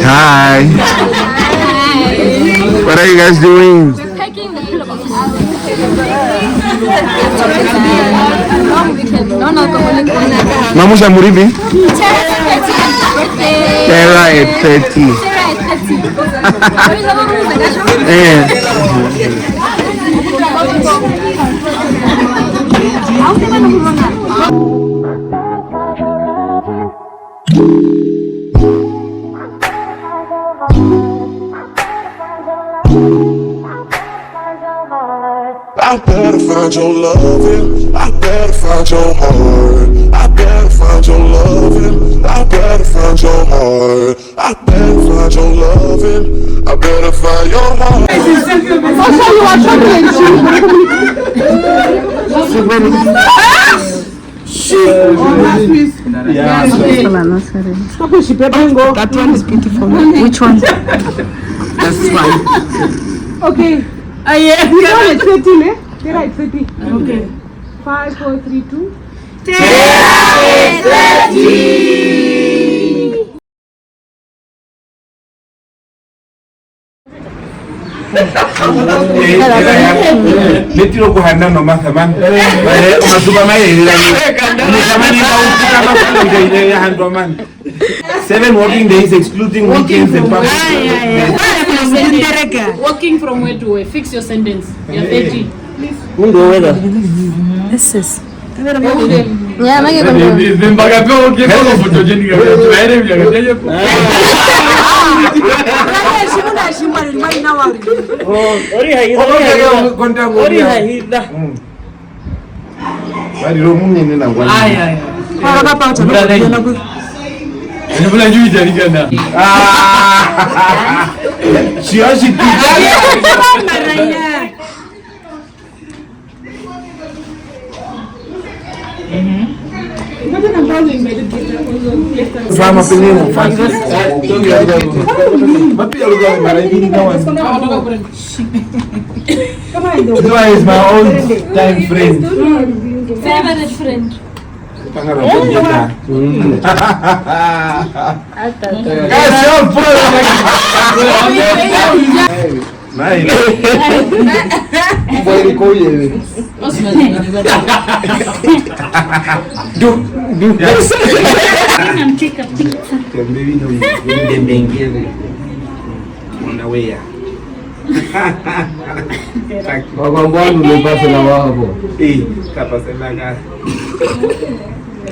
Hi. What are you guys doing? We're packing the pillow box. Mamusha Muribi? Tera at 30. I better find your loving, I better find your heart, I better find your loving, I better find your heart, I better find your loving, I better find your heart. That one is beautiful. Which one? That's fine. Okay. Yeah. We are at 30, eh? They're at 30. Okay. 5, 4, 3, 2. 30. Letiro kuhanda no mathaman. Masuba mai ni man. 7 working days excluding weekends and public. Walking from where to where? Fix your sentence. You're 30. Mungo weather. This is. Yeah, make it is my old time friend. favorite friend. Take a picture.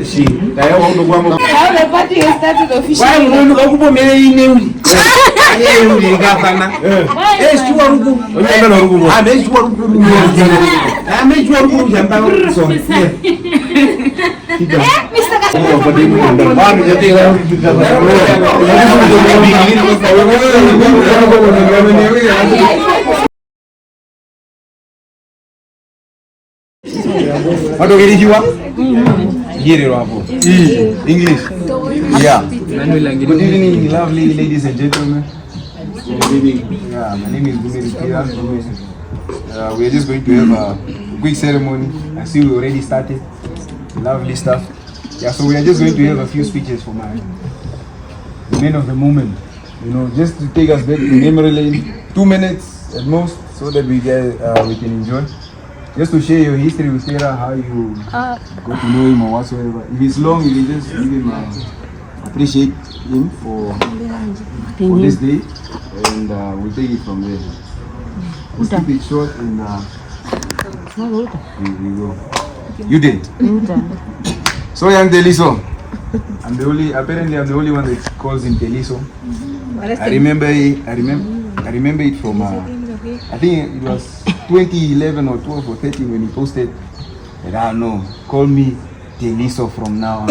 She, I want to go. Now the party has started officially. Why you want to go to me? What do you want? English. Yeah. Good evening, lovely ladies and gentlemen. Yeah, my name is Tera. We are just going to have a quick ceremony. I see we already started. Lovely stuff. Yeah, so we are just going to have a few speeches for the men of the moment. You know, just to take us back to memory lane. 2 minutes at most, so that we can enjoy. Just to share your history with Tera, how you got to know him or whatsoever. If it's long, you can just give him appreciate him for this day, and we'll take it from there. Let's keep it short and here we go. You did. So young Teliso, apparently I'm the only one that calls him Teliso. I remember it from I think it was 2011 or 12 or 13 when he posted that I don't know, call me Teliso from now on.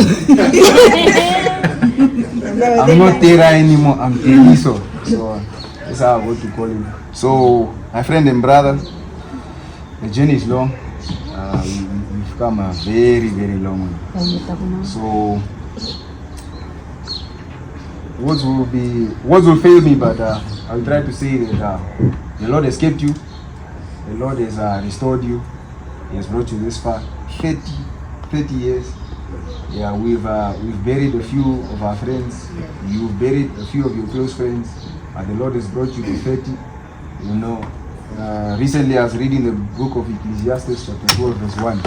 I'm not Tera anymore, I'm Teliso. So that's how I want to call him. So my friend and brother, the journey is long. We've come a very, very long way. So words will fail me, but I'll try to say that the Lord has kept you. The Lord has restored you. He has brought you this far. 30 years. Yeah, we've buried a few of our friends. You've buried a few of your close friends. The Lord has brought you to 30. You know, recently I was reading the book of Ecclesiastes chapter 12 verse 1.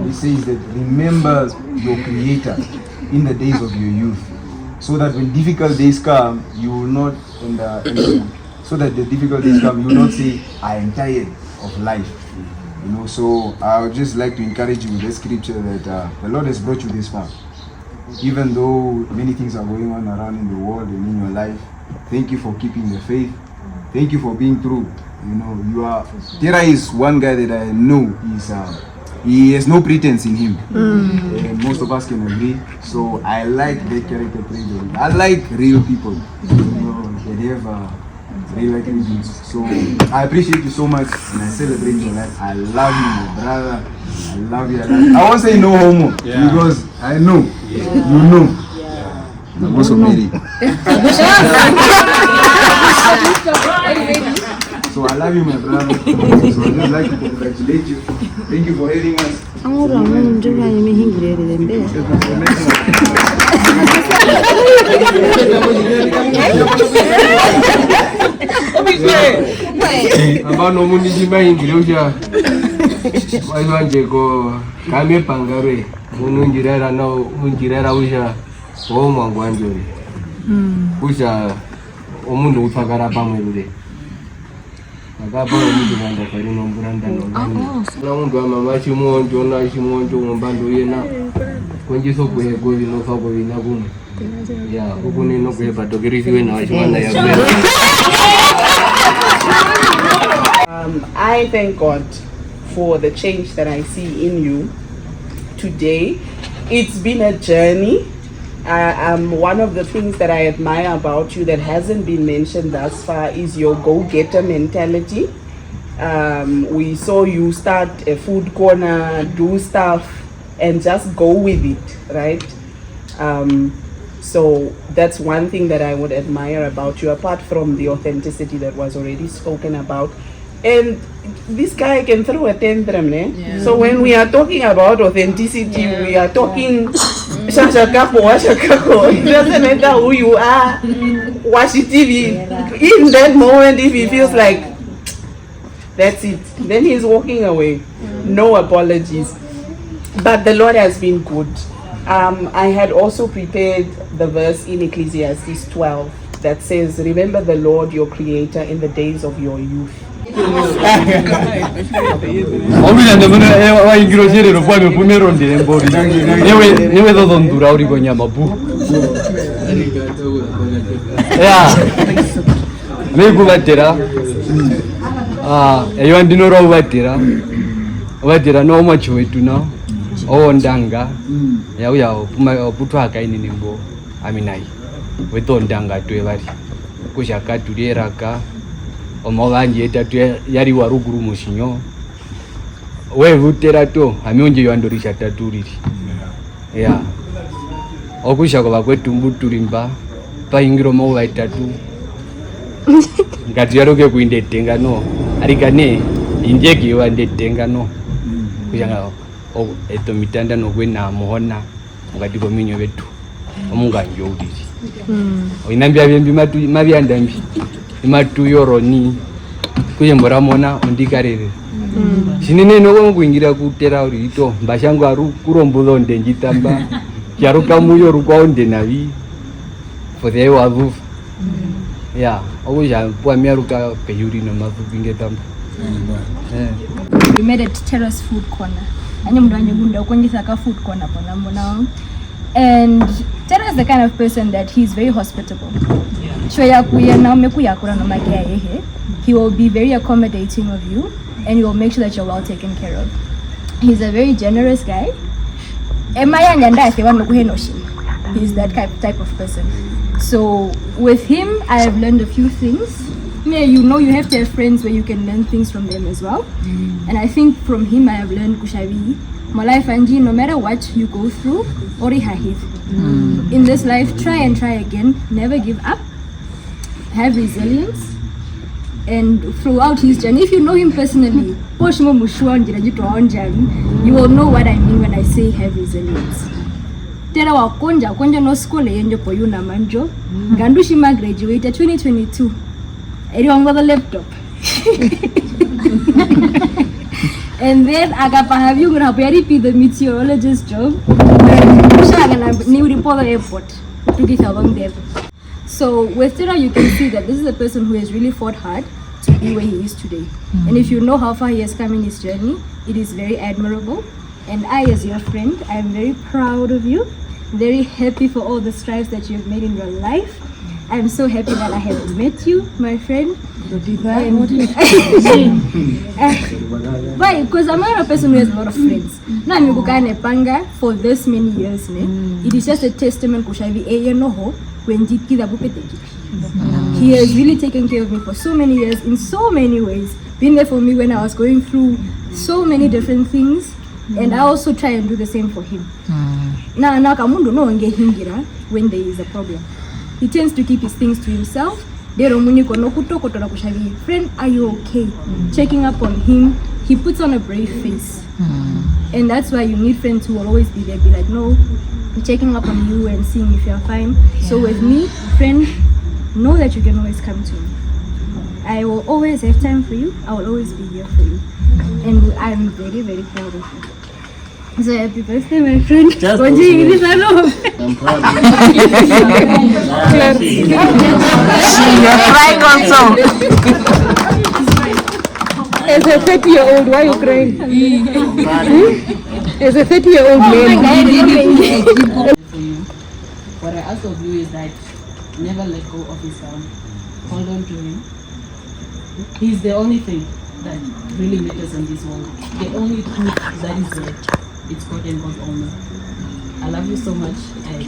It says that remember your Creator in the days of your youth, so that when difficult days come, you will not, so that the difficult days come, you will not say, I am tired of life. You know, so I would just like to encourage you with this scripture that the Lord has brought you this far. Even though many things are going on around in the world and in your life, thank you for keeping the faith. Thank you for being true. You know, Tera is one guy that I know he has no pretense in him. Most of us can agree. So I like that character trait. I like real people. You know, they have real attributes. So I appreciate you so much and I celebrate your life. I love you, my brother. I love you. I won't say no homo because I know. You know. I'm also married. So I love you, my brother. So I just like to congratulate you. Thank you for having us. Abano muniji bayingirusha wanje ko kame pangare mununjirera no munjirera usha o mwangwanjori usha omundu utagara pamwe bure akaba omundu banda kali no mburanda no na mundu amama chimonjo na chimonjo ngombando yena konjiso kuhego bino fako bina kuno ya ukuni no kuheba dogirisiwe na wachimana ya bure. I thank God for the change that I see in you today. It's been a journey. One of the things that I admire about you that hasn't been mentioned thus far is your go-getter mentality. We saw you start a food corner, do stuff, and just go with it, right? So that's one thing that I would admire about you, apart from the authenticity that was already spoken about. And this guy can throw a tantrum, ne? Yeah. So when we are talking about authenticity, we are talking shashakako. It doesn't matter who you are, watch TV. In that moment, if he feels like that's it, then he's walking away. No apologies. But the Lord has been good. I had also prepared the verse in Ecclesiastes 12 that says, remember the Lord your Creator in the days of your youth. Uvatera no macho wetu na ndanga yauya putwa kaini nimbo aminai weto ndanga twevari kushakatulieraka omavanje etatu yari waruguru mushinyo wevutera to hamionje yandorisha taturiri ya okushako vakwetu mbuturimba paingiro mova itatu ngati yaroke kuindetenga no arikane injeki wandetenga no kushanga eto mitanda no kwena muhona ngati kominyo vetu omunganjo udiri oinambia bembi mabyandambi imatu yoroni kuyembora mona undikarere shinene no kuingira kutera urito mbashangu aru kurombulo ndenjitamba yaruka muyo rukwa onde navi for the wavu ya oja kwa miaruka peyuri no mavu bingetamba. We made a Tera's food corner. Anye mndu anje gunda ukonyisa ka food corner pona mbona. And Tera is the kind of person that he's very hospitable. He will be very accommodating of you and he will make sure that you're well taken care of. He's a very generous guy. He's that type of person. So with him, I have learned a few things. You know, you have to have friends where you can learn things from them as well. And I think from him, I have learned kushavi. My life, Angie, no matter what you go through, in this life, try and try again. Never give up. Have resilience. And throughout his journey, if you know him personally, you will know what I mean when I say have resilience. Tera wakonja no school yenjo poyuna manjo. Gandushi ma graduate 2022. Eri wango the laptop. And then agapahavi ngona payari the meteorologist job. Shagana new report the airport to get along there. So with Tera you can see that this is a person who has really fought hard to be where he is today. And if you know how far he has come in his journey, it is very admirable. And I, as your friend, I am very proud of you. Very happy for all the strides that you have made in your life. I am so happy that I have met you, my friend. Why? Because I'm not a person who has a lot of friends. Now I'm going panga for this many years. It is just a testament kushavi noho when he has really taken care of me for so many years in so many ways. Been there for me when I was going through so many different things, and I also try and do the same for him. Now kamundu no wange hingira when there is a problem. He tends to keep his things to himself. Friend, are you okay? Checking up on him, he puts on a brave face. And that's why you need friends who will always be there, be like, no, I'm checking up on you and seeing if you're fine. So with me, friend, know that you can always come to me. I will always have time for you. I will always be here for you. And I'm very, very proud of you. So happy birthday, my friend. I'm proud of you. You're crying also. As a 30-year-old, why are you crying? As a 30-year-old man. What I ask of you is that never let go of his son. Hold on to him. He's the only thing that really matters in this world. The only truth that is there. It's God and God only. I love you so much and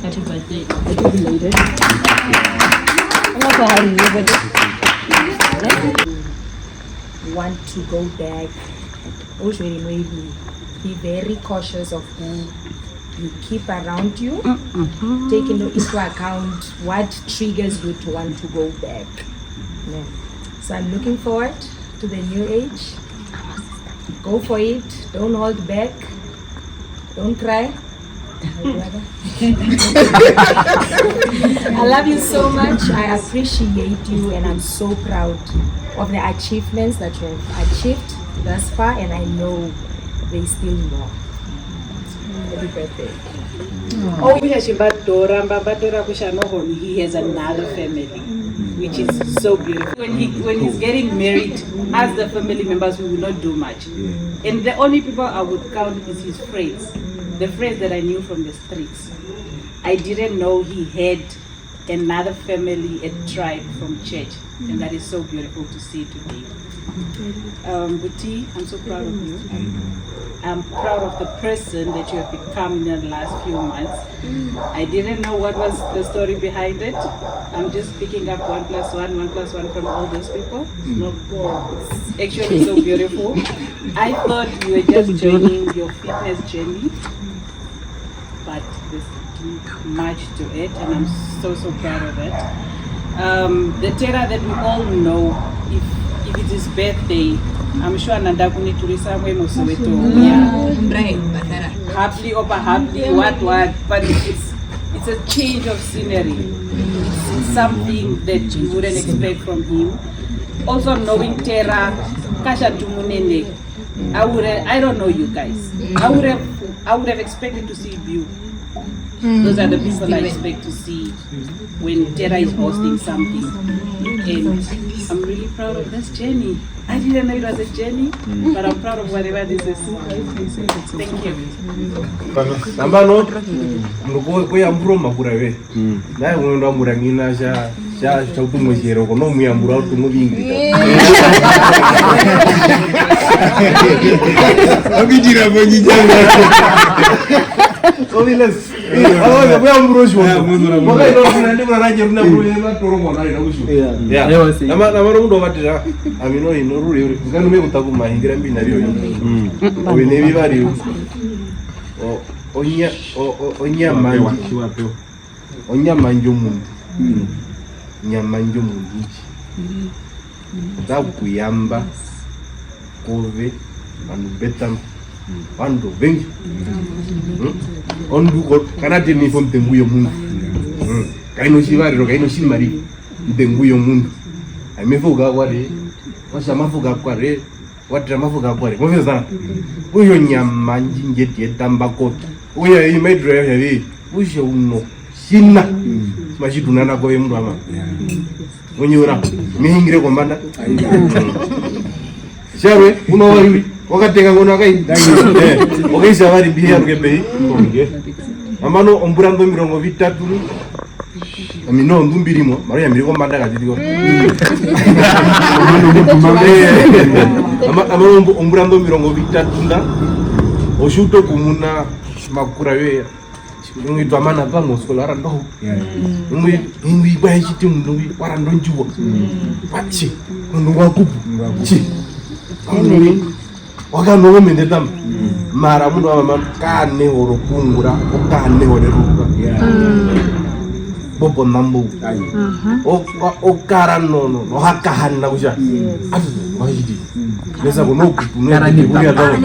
happy birthday. Belated. Want to go back. Be very cautious of who you keep around you. Taking into account what triggers you to want to go back. Yeah. So I'm looking forward to the new age. Go for it. Don't hold back. Don't cry. I love you so much. I appreciate you and I'm so proud of the achievements that you have achieved thus far, and I know there's still more. Happy birthday. Oh, he has another family, which is so beautiful. When he's getting married, as the family members, we will not do much. And the only people I would count is his friends, the friends that I knew from the streets. I didn't know he had another family, a tribe from church, and that is so beautiful to see today. Buti, I'm so proud of you. I'm proud of the person that you have become in the last few months. I didn't know what was the story behind it. I'm just picking up 1 + 1 from all those people. It's actually so beautiful. I thought you were just joining your fitness journey, but there's much to it, and I'm so proud of it. The Tera that we all know, if it is his birthday, I'm sure Nanda kuni turisa mwe Soweto. Happily or happily, what, but it's a change of scenery. It's something that you wouldn't expect from him. Also knowing Tera, Kasha Tjimune, I don't know you guys. I would have expected to see you. Those are the people I expect to see when Tera is hosting something. And I'm really proud of this journey. I didn't know it was a journey, but I'm proud of whatever this is. Thank you. Nambano, mluko mburo we. Na mwendo murangina sha utumweshero kono muyambura utumubingi. Abijira bonyijanga. So let's. Alo ya mburo shwo. Moga ndo ndibura raje runa mburo yema toro mona ina ushu. Yeah. Namaro ndo batira. Amino inoruri uri. Ngano me kutakuma hingira mbi nabyo yo. Obine bibari. Onyama njomuntu. Nyama njomuntu iki. Ndakuyamba kove manu betam vantu vengi onduko kana tini fo mtengu yo mundu kaino shivariro kaino shimari mtengu yo mundu aimefuka kware washamafuka kware watamafuka kware mofeza uyo nyama njingeti etambako uya imaidro ya yavi ushe uno shina mashidunana kwa mndu ama unyura mihingire kombanda shawe unawari wakatenga ngono kai okaisa vari mbiri arukebei amano omburando 30 amino ndumbirimo maro ya miriko mbanda katitiko amano omburando 30 oshuto kumuna makura yoya ngi twamana pango skola rando ngi bwa chiti ngi warando njuwa pachi ngi wakupu chi ngi wakano mende tam mara mundu ama kane oro kungura okane ore ruka bobo nambu o kara no hakahana uja atu mahidi lesa kono kupu no ni buya dawo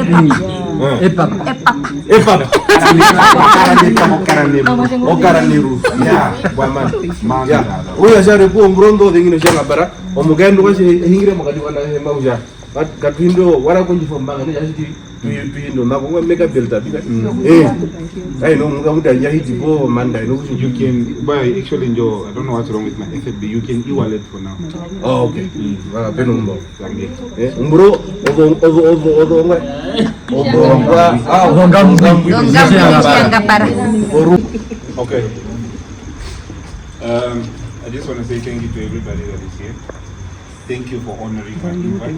epa karane ru ya bwana ya oya jare ko mbrondo dingino janga bara omugendo kwa hingire makadi wana hema uja katuindo wara kunji fombanga ne yashiti tuindo na ko mega belta bika I know muda yahiti go manda no you can buy actually I don't know what's wrong with my FFB you can e-wallet for now. Oh okay. Wala peno mbo sange mbro okay. I just want to say thank you to everybody that is here. Thank you for honoring my invite,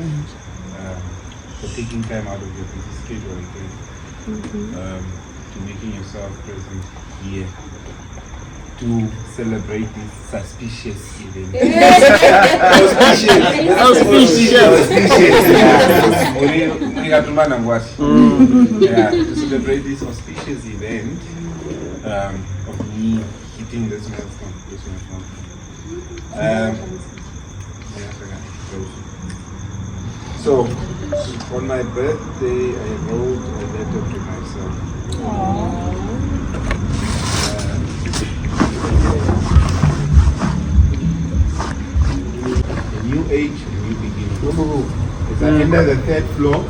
for taking time out of your busy schedule again, to making yourself present here to celebrate this suspicious event. To celebrate this auspicious event of me hitting this milestone. So, on my birthday, I wrote a letter to myself. A new age, a new beginning. As I enter the 3rd floor,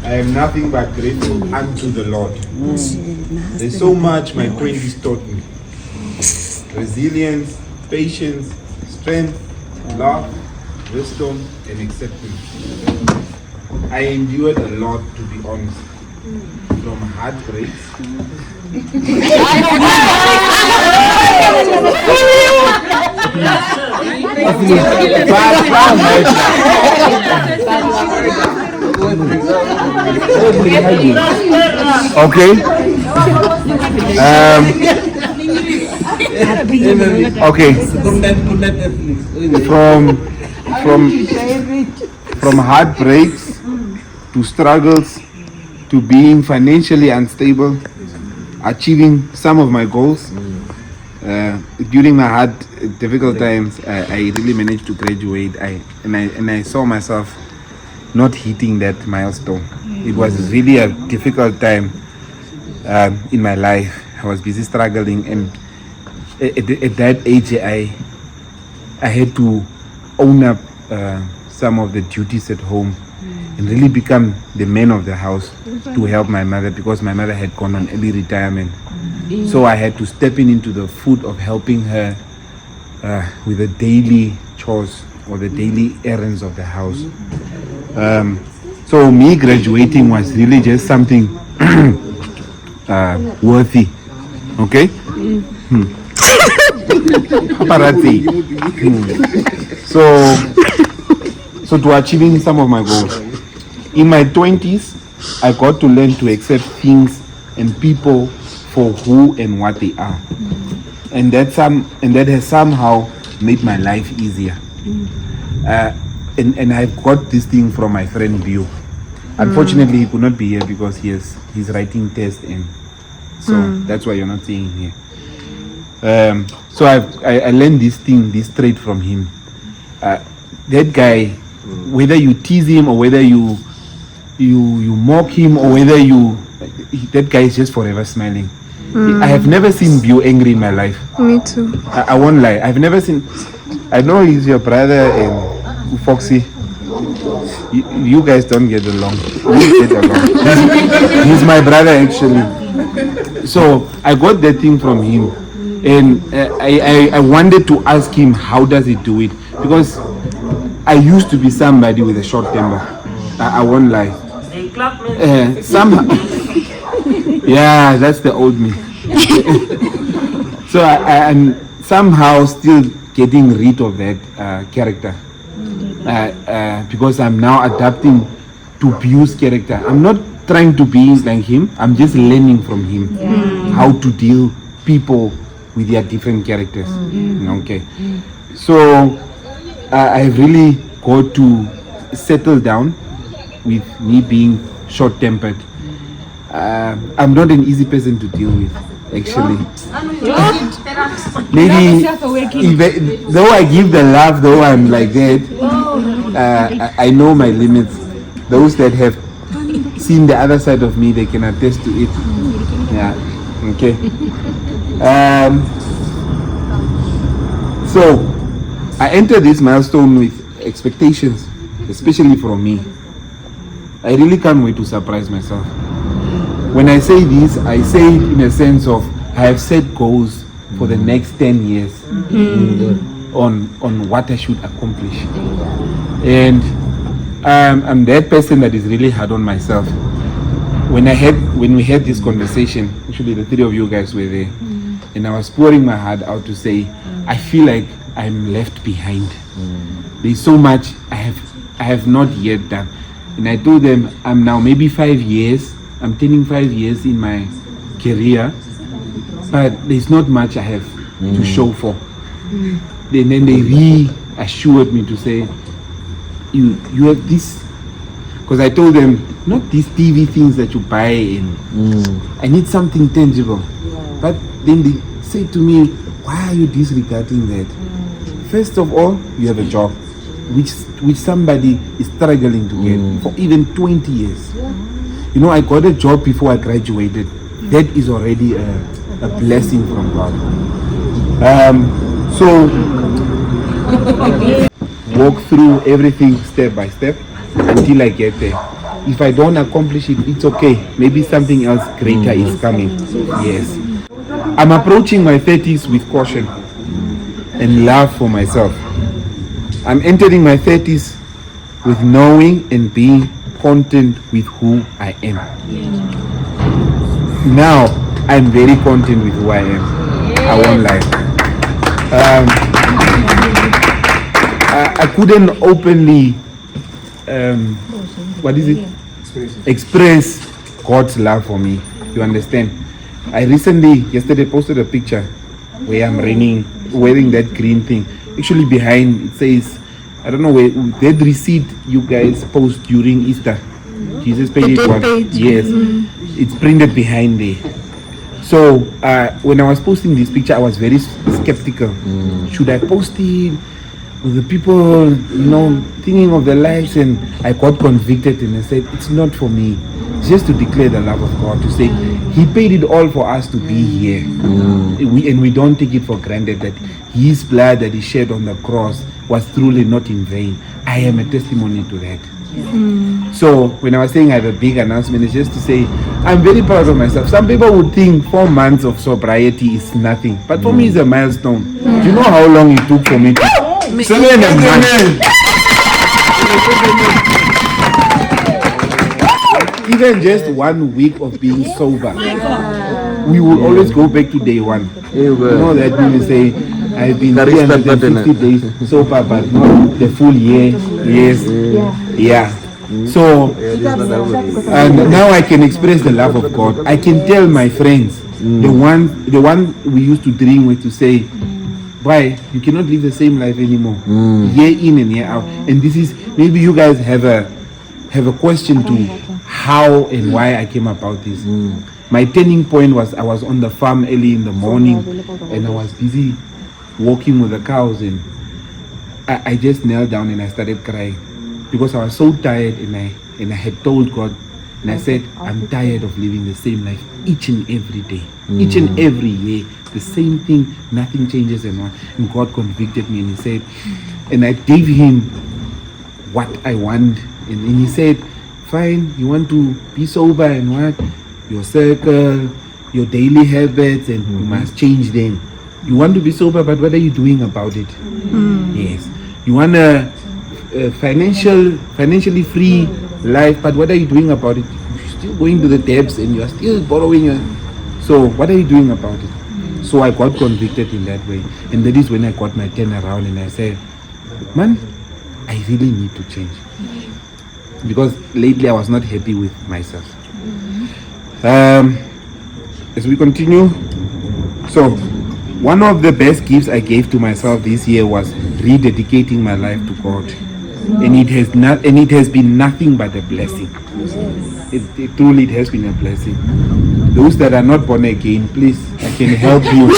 I am nothing but grateful unto the Lord. There's so much my 20s taught me. Resilience, patience, strength, love, wisdom, and acceptance. I endured a lot, to be honest, from heartbreaks. Okay. Okay. From heartbreaks to struggles to being financially unstable, achieving some of my goals. During my hard, difficult times, I really managed to graduate. I saw myself not hitting that milestone. It was really a difficult time in my life. I was busy struggling, and at that age, I had to own up some of the duties at home and really become the man of the house to help my mother, because my mother had gone on early retirement. So I had to step into the foot of helping her with the daily chores or the daily errands of the house. So me graduating was really just something worthy. Okay? Paparazzi. So to achieving some of my goals. In my 20s, I got to learn to accept things and people for who and what they are. And that has somehow made my life easier. And I got this thing from my friend Bio. Unfortunately, he could not be here because he's writing tests, and so that's why you're not seeing him here. So I learned this trait from him. That guy, whether you tease him or whether you you mock him or whether that guy is just forever smiling. I have never seen Bew angry in my life. Me too. I won't lie. I've never seen. I know he's your brother and Foxy. You guys don't get along. We get along. He's my brother actually. So I got that thing from him, and I wanted to ask him how does he do it, because I used to be somebody with a short temper. I won't lie. Somehow, yeah, that's the old me. So I'm somehow still getting rid of that character, because I'm now adapting to Bew's character. I'm not trying to be like him. I'm just learning from him how to deal people with their different characters. Okay, so I've really got to settle down with me being short-tempered. I'm not an easy person to deal with, actually. Maybe though I give the love, though I'm like that, I know my limits. Those that have seen the other side of me, they can attest to it. Yeah. Okay. So I entered this milestone with expectations, especially from me. I really can't wait to surprise myself. When I say this, I say it in a sense of I have set goals for the next 10 years on what I should accomplish. And I'm that person that is really hard on myself. When we had this conversation, actually the three of you guys were there, and I was pouring my heart out to say, I feel like I'm left behind. There's so much I have not yet done. And I told them I'm now maybe 5 years, I'm turning 5 years in my career, but there's not much I have to show for. Then they reassured me to say, you have this, because I told them, not these TV things that you buy in. I need something tangible. But then they say to me, why are you disregarding that? First of all, you have a job which somebody is struggling to get for even 20 years. You know, I got a job before I graduated. That is already a blessing from God. So walk through everything step by step until I get there. If I don't accomplish it, it's okay. Maybe something else greater is coming. Yes. I'm approaching my 30s with caution and love for myself. I'm entering my 30s with knowing and being content with who I am. Now, I'm very content with who I am. I won't lie. I couldn't openly express God's love for me. You understand? I yesterday posted a picture where I'm wearing that green thing. Actually behind it says, I don't know where, that receipt you guys post during Easter. Jesus paid it once. Yes. It's printed behind there. So when I was posting this picture, I was very skeptical. Should I post it with the people, thinking of their lives? And I got convicted and I said, it's not for me. It's just to declare the love of God, to say He paid it all for us to be here. And we don't take it for granted that His blood that He shed on the cross was truly not in vain. I am a testimony to that. So when I was saying I have a big announcement, it's just to say I'm very proud of myself. Some people would think 4 months of sobriety is nothing, but for me it's a milestone. Do you know how long it took for me to 7 months? Even just 1 week of being sober, we will always go back to day one. You know that we will say I've been 350 days sober, but not the full year. Yes. Yeah. So, and now I can express the love of God. I can tell my friends, the one we used to drink with, to say, why you cannot live the same life anymore, year in and year out. And this is, maybe you guys have a question to how and why I came about this. My turning point was I was on the farm early in the morning and I was busy walking with the cows, and I just knelt down and I started crying because I was so tired and and I had told God, and I said, I'm tired of living the same life each and every day, each and every year, the same thing, nothing changes and what. And God convicted me and he said, and I gave him what I want. And he said, fine, you want to be sober and what? Your circle, your daily habits, and you must change them. You want to be sober, but what are you doing about it? Yes. You want a financially free life, but what are you doing about it? You're still going to the debts and you are still borrowing. So what are you doing about it? So I got convicted in that way. And that is when I got my turnaround and I said, man, I really need to change. Because lately I was not happy with myself. As we continue, so one of the best gifts I gave to myself this year was rededicating my life to God, and it has been nothing but a blessing. It truly has been a blessing. Those that are not born again, please, I can help you.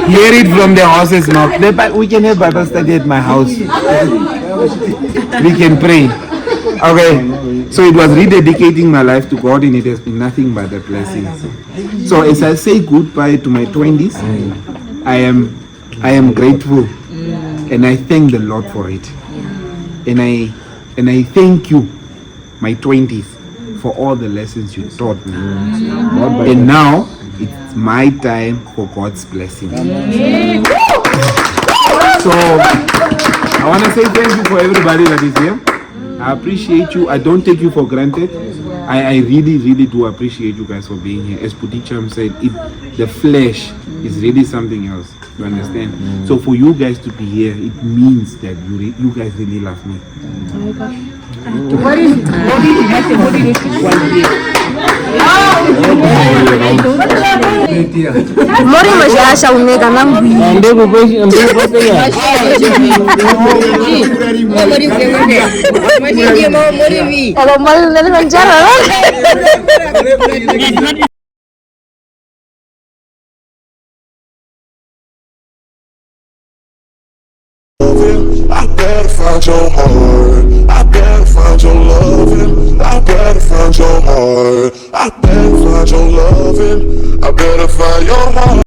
Hear it from the horse's mouth. We can have Bible study at my house. We can pray. Okay. So it was rededicating my life to God, and it has been nothing but a blessing. So as I say goodbye to my 20s, I am grateful, and I thank the Lord for it. And I thank you, my 20s, for all the lessons you taught me. And now it's my time for God's blessing. So I want to say thank you for everybody that is here. I appreciate you. I don't take you for granted. I really, really do appreciate you guys for being here. As Puticham said, the flesh is really something else. You understand? So for you guys to be here, it means that you guys really love me. Mori mashasha uneka nambi. I better find your heart. I better find your loving. I better find your heart. I better find your loving. I better find your heart.